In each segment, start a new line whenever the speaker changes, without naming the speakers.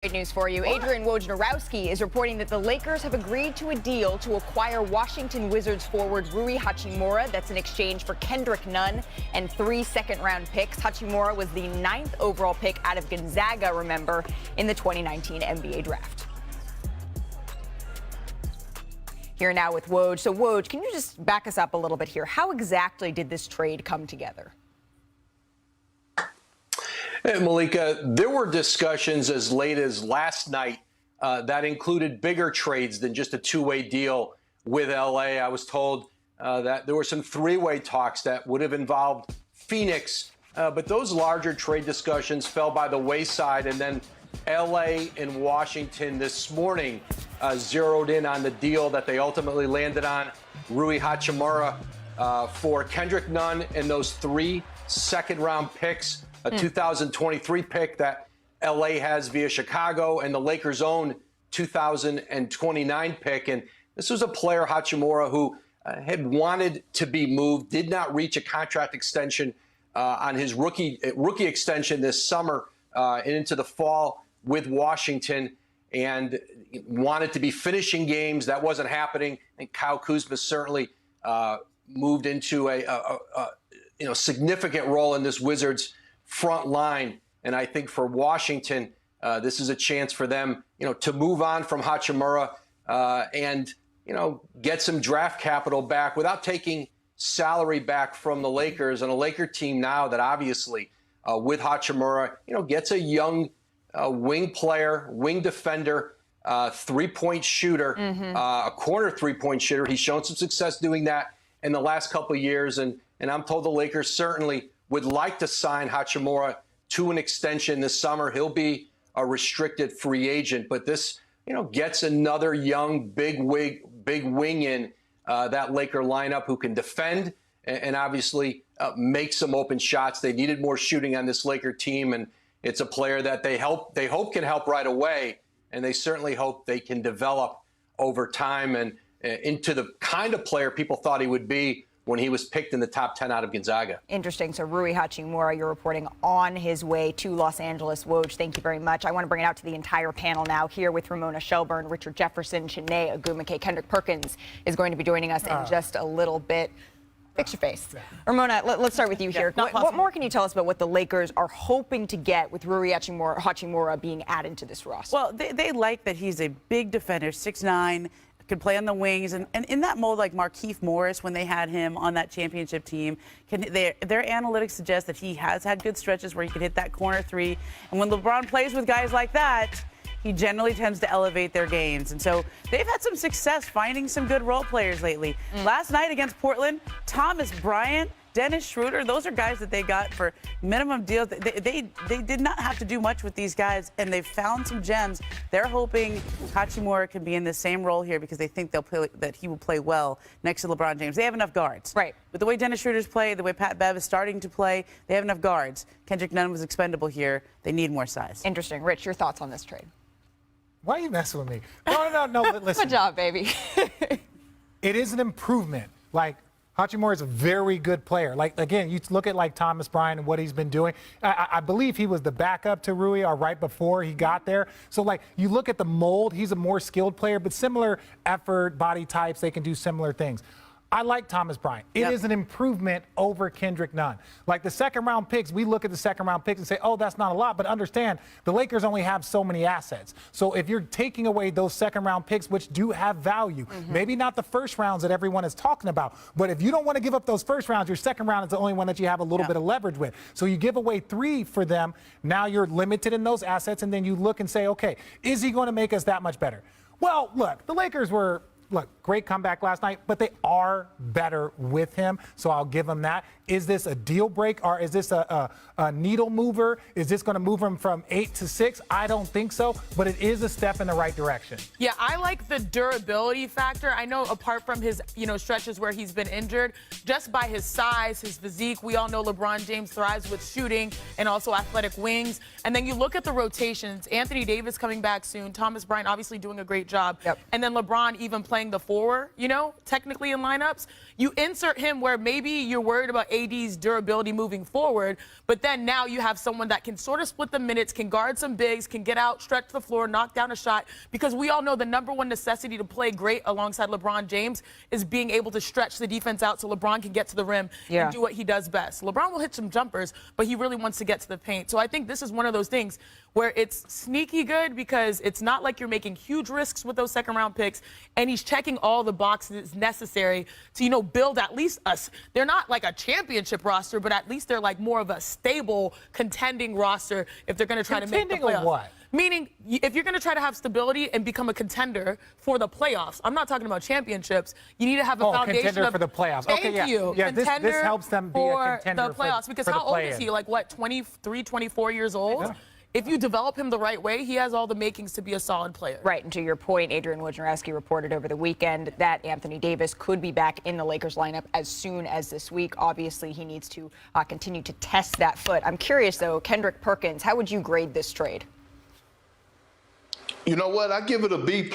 Great news for you. Adrian Wojnarowski is reporting that the Lakers have agreed to a deal to acquire Washington Wizards forward Rui Hachimura. That's in exchange for Kendrick Nunn and 3 second-round picks. Hachimura was the 9th overall pick out of Gonzaga, remember, in the 2019 NBA draft. Here now with WOJ. So, WOJ, can you just back us up a little bit here? How exactly did this trade come together?
Hey, Malika, there were discussions as late as last night that included bigger trades than just a two-way deal with L.A. I was told that there were some three-way talks that would have involved Phoenix, but those larger trade discussions fell by the wayside. And then L.A. and Washington this morning zeroed in on the deal that they ultimately landed on, Rui Hachimura for Kendrick Nunn and those 3 second-round picks. A 2023 pick that L.A. has via Chicago and the Lakers' own 2029 pick. And this was a player, Hachimura, who had wanted to be moved, did not reach a contract extension on his rookie extension this summer and into the fall with Washington, and wanted to be finishing games. That wasn't happening. And Kyle Kuzma certainly moved into a significant role in this Wizards front line. And I think for Washington, this is a chance for them, to move on from Hachimura and, get some draft capital back without taking salary back from the Lakers. And a Laker team now that obviously with Hachimura, gets a young wing player, wing defender, 3-point shooter, a corner 3-point shooter. He's shown some success doing that in the last couple of years. And I'm told the Lakers certainly would like to sign Hachimura to an extension this summer. He'll be a restricted free agent, but this, gets another young big wing in that Laker lineup who can defend and obviously make some open shots. They needed more shooting on this Laker team, and it's a player that they hope can help right away, and they certainly hope they can develop over time and into the kind of player people thought he would be when he was picked in the top 10 out of Gonzaga.
Interesting. So Rui Hachimura, you're reporting on his way to Los Angeles. WOJ, thank you very much. I want to bring it out to the entire panel now here with Ramona Shelburne, Richard Jefferson, Chiney Ogumake. Kendrick Perkins is going to be joining us in just a little bit. Fix your face. Ramona, let's start with you here. What more can you tell us about what the Lakers are hoping to get with Rui Hachimura being added to this roster?
Well, they like that he's a big defender, 6'9", could play on the wings, and in that mold, like Markieff Morris, when they had him on that championship team, their analytics suggest that he has had good stretches where he could hit that corner 3. And when LeBron plays with guys like that, he generally tends to elevate their games. And so they've had some success finding some good role players lately. Last night against Portland, Thomas Bryant, Dennis Schroeder, those are guys that they got for minimum deals. They did not have to do much with these guys, and they've found some gems. They're hoping Hachimura can be in the same role here because they think that he will play well next to LeBron James. They have enough guards. Right. With the way Dennis Schroeder's played, the way Pat Bev is starting to play, they have enough guards. Kendrick Nunn was expendable here. They need more size.
Interesting. Rich, your thoughts on this trade?
Why are you messing with me? No, listen.
Good job, baby.
It is an improvement. Like, Hachimura is a very good player. Like, again, you look at like Thomas Bryant and what he's been doing. I believe he was the backup to Rui or right before he got there. So, like, you look at the mold, he's a more skilled player, but similar effort, body types, they can do similar things. I like Thomas Bryant. It is an improvement over Kendrick Nunn. Like the second-round picks, we look at the second-round picks and say, oh, that's not a lot. But understand, the Lakers only have so many assets. So if you're taking away those second-round picks, which do have value, maybe not the first rounds that everyone is talking about, but if you don't want to give up those first rounds, your second round is the only one that you have a little bit of leverage with. So you give away 3 for them. Now you're limited in those assets, and then you look and say, okay, is he going to make us that much better? Well, look, the Lakers were... great comeback last night, but they are better with him, so I'll give him that. Is this a deal break, or is this a needle mover? Is this going to move him from 8 to 6? I don't think so, but it is a step in the right direction.
Yeah, I like the durability factor. I know apart from his, stretches where he's been injured, just by his size, his physique, we all know LeBron James thrives with shooting and also athletic wings. And then you look at the rotations, Anthony Davis coming back soon, Thomas Bryant obviously doing a great job, and then LeBron even playing playing the forward, technically in lineups. You insert him where maybe you're worried about AD's durability moving forward, but then now you have someone that can sort of split the minutes, can guard some bigs, can get out, stretch the floor, knock down a shot, because we all know the number one necessity to play great alongside LeBron James is being able to stretch the defense out so LeBron can get to the rim and do what he does best. LeBron will hit some jumpers, but he really wants to get to the paint. So I think this is one of those things where it's sneaky good because it's not like you're making huge risks with those second-round picks, and he's checking all the boxes necessary to, build at least us. They're not like a championship roster, but at least they're like more of a stable, contending roster if they're going to try to make the playoffs.
Contending or what?
Meaning, if you're going to try to have stability and become a contender for the playoffs, I'm not talking about champienships. You need to have a foundation
contender for the playoffs.
Thank
Okay, yeah.
you.
Yeah, this
Contender
helps them be a contender
for the playoffs. Because
for the
how old is
play-in.
he? Like, what, 23, 24 years old?
Yeah.
If you develop him the right way, he has all the makings to be a solid player.
Right, and to your point, Adrian Wojnarowski reported over the weekend that Anthony Davis could be back in the Lakers lineup as soon as this week. Obviously, he needs to continue to test that foot. I'm curious, though, Kendrick Perkins, how would you grade this trade?
You know what? I give it a B+.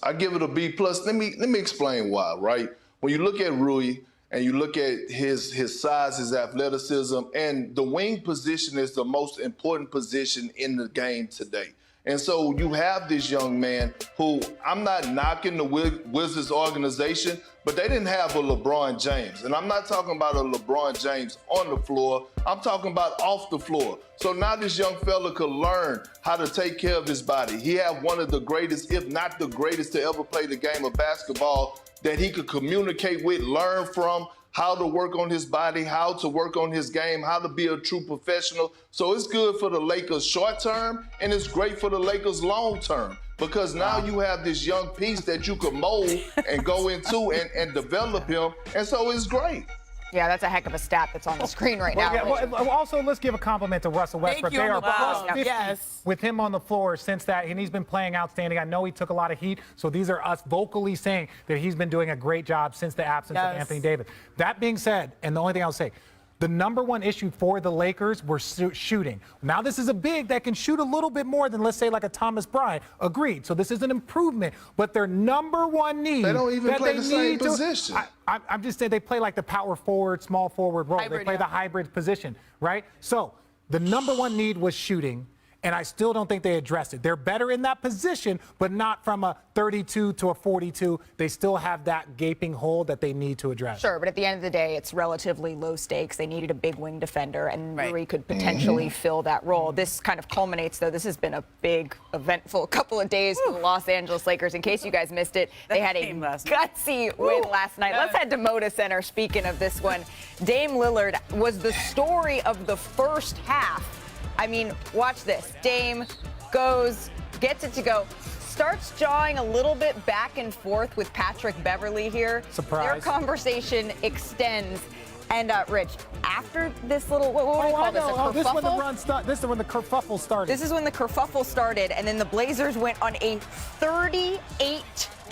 I give it a B+. Let me explain why, right? When you look at Rui and you look at his size, his athleticism, and the wing position is the most important position in the game today. And so you have this young man who, I'm not knocking the Wizards organization, but they didn't have a LeBron James. And I'm not talking about a LeBron James on the floor. I'm talking about off the floor. So now this young fella could learn how to take care of his body. He had one of the greatest, if not the greatest, to ever play the game of basketball that he could communicate with, learn from, how to work on his body, how to work on his game, how to be a true professional. So it's good for the Lakers short term, and it's great for the Lakers long term, because now you have this young piece that you could mold and go into and develop him, and so it's great.
Yeah, that's a heck of a stat that's on the screen right now.
Well, also, let's give a compliment to Russell Westbrook.
Thank you,
They are plus 50
yes.
with him on the floor since that, and he's been playing outstanding. I know he took a lot of heat, so these are us vocally saying that he's been doing a great job since the absence of Anthony Davis. That being said, and the only thing I'll say, the number one issue for the Lakers were shooting. Now this is a big that can shoot a little bit more than, let's say, like a Thomas Bryant. Agreed. So this is an improvement. But their number one need,
they don't even play the same position.
I'm just saying they play like the power forward, small forward role.
Hybrid,
they play the hybrid position, right? So the number one need was shooting. And I still don't think they addressed it. They're better in that position, but not from a 32 to a 42. They still have that gaping hole that they need to address.
Sure, but at the end of the day, it's relatively low stakes. They needed a big wing defender, and Rui could potentially fill that role. This kind of culminates, though. This has been a big, eventful couple of days for the Los Angeles Lakers. In case you guys missed it, they had a gutsy win last night. Let's head to Moda Center. Speaking of this one, Dame Lillard was the story of the first half. I mean, watch this. Dame goes, gets it to go, starts jawing a little bit back and forth with Patrick Beverley here.
Surprise.
Their conversation extends. And Rich, after this little, what do we call this? A kerfuffle?
This is when the run started. This is when the kerfuffle started.
This is when the kerfuffle started, and then the Blazers went on a 38-1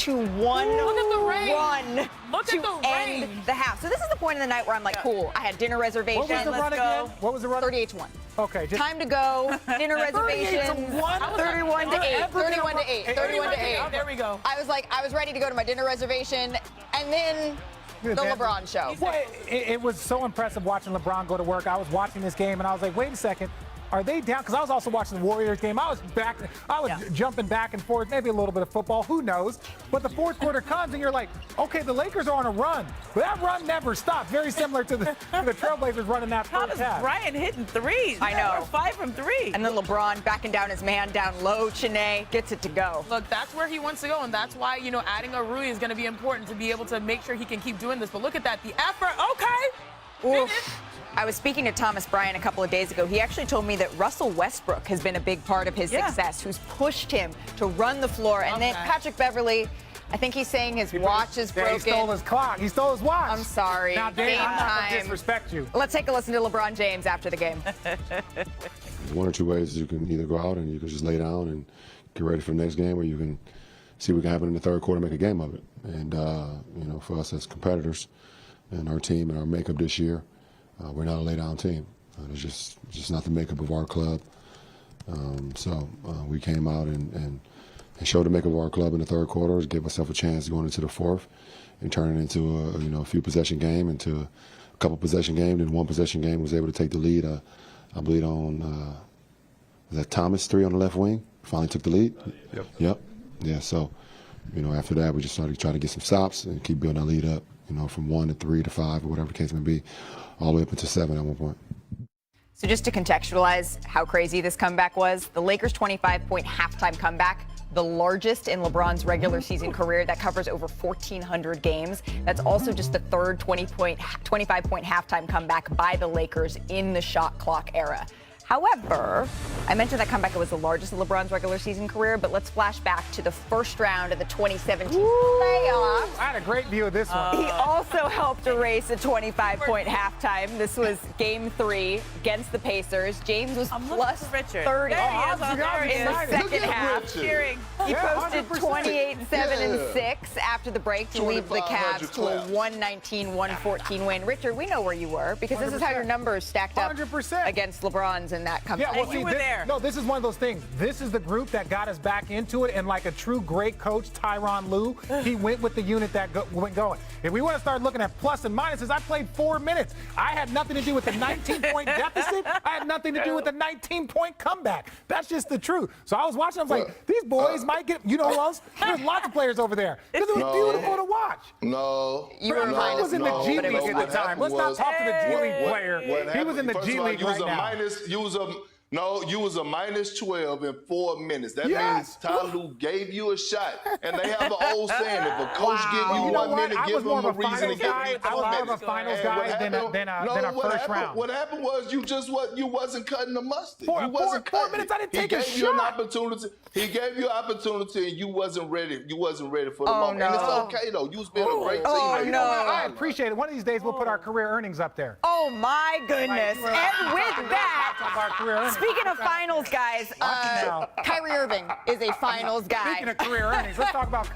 run to end the half. So this is the point in the night where I'm like, cool, I had dinner reservations.
What was the run again? What was the run?
38-1.
Okay.
Time to go. Dinner reservations. 31 to 8. 31 to 8. 31 to 8.
There we go.
I was ready to go to my dinner reservation, and then the LeBron show.
Well, it was so impressive watching LeBron go to work. I was watching this game, and I was like, wait a second. Are they down? Because I was also watching the Warriors game. I was jumping back and forth, maybe a little bit of football, who knows? But the fourth quarter comes, and you're like, okay, the Lakers are on a run. But that run never stopped. Very similar to the Trailblazers running that first half.
Bryant hitting threes.
I know.
5 from 3.
And then LeBron backing down his man down low. Chiney gets it to go.
Look, that's where he wants to go, and that's why, adding a Rui is going to be important to be able to make sure he can keep doing this. But look at that, the effort. Okay.
Oof. I was speaking to Thomas Bryant a couple of days ago. He actually told me that Russell Westbrook has been a big part of his success, who's pushed him to run the floor. And then Patrick Beverley, I think he's saying his watch is broken.
He stole his clock. He stole his watch.
I'm sorry.
Now, Dave,
Game
I'm not
time.
going to disrespect you.
Let's take a listen to LeBron James after the game.
One or two ways you can either go out and you can just lay down and get ready for the next game, or you can see what can happen in the third quarter and make a game of it. And, for us as competitors and our team and our makeup this year, we're not a lay-down team. It's just not the makeup of our club. So we came out and and show the makeup of our club in the third quarter, give ourselves a chance going into the fourth, and turn it into a few possession game, into a couple possession game. Then one possession game was able to take the lead. I believe on was that Thomas 3 on the left wing. Finally took the lead. Yep. Yeah. So after that we just started trying to get some stops and keep building our lead up. From 1 to 3 to 5 or whatever the case may be, all the way up into 7 at one point.
So just to contextualize how crazy this comeback was, the Lakers' 25-point halftime comeback, the largest in LeBron's regular season career, that covers over 1,400 games. That's also just the third 25-point halftime comeback by the Lakers in the shot clock era. However, I mentioned that comeback was the largest of LeBron's regular season career, but let's flash back to the first round of the 2017 playoffs.
I had a great view of this one.
He also helped erase a 25-point halftime. This was Game 3 against the Pacers. James was plus 30
There he is.
in the second half.
Cheering.
He posted
100%.
28, 7, and 6 after the break to lead the Cavs to a 119-114 win. Richard, we know where you were because this is how your numbers stacked up
100%.
against LeBron's in that comeback.
Yeah, well,
you were there.
No, this is one of those things. This is the group that got us back into it, and like a true great coach, Tyronn Lue, he went with the unit that went going. If we want to start looking at plus and minuses, I played 4 minutes. I had nothing to do with the 19-point deficit. I had nothing to do with the 19-point comeback. That's just the truth. So I was watching. I was like, these boys might get. You know who else? There's lots of players over there. It was beautiful to watch.
No.
You were
I was in the G League at the time. Let's not talk to the G League player. He was in the G League right now.
You was a minus 12 in 4 minutes. That
Yes.
means Ty Lue gave you a shot. And they have an old saying, if a coach give you
You know
1
what?
minute,
I
give
was
him
more
a
of a
reason to
finals
give you
guy.
4
I was more of a
minutes.
finals
And
guy
what
than a
what
first
happened,
round.
What happened was you wasn't cutting the mustard.
Four
You wasn't
four
cutting
minutes,
it.
I didn't
He
take a
gave you an
shot.
opportunity. He gave you an opportunity and you wasn't ready. You wasn't ready for the
Oh,
moment. And it's
no.
okay though. You was being a great
Oh,
teammate.
no.
I appreciate it. One of these days we'll put our career earnings up there.
Oh my goodness.
You were-
And with that,
Talk about career earnings.
speaking of finals guys,
now.
Kyrie Irving is a finals guy.
Speaking of career earnings, let's talk about Kyrie.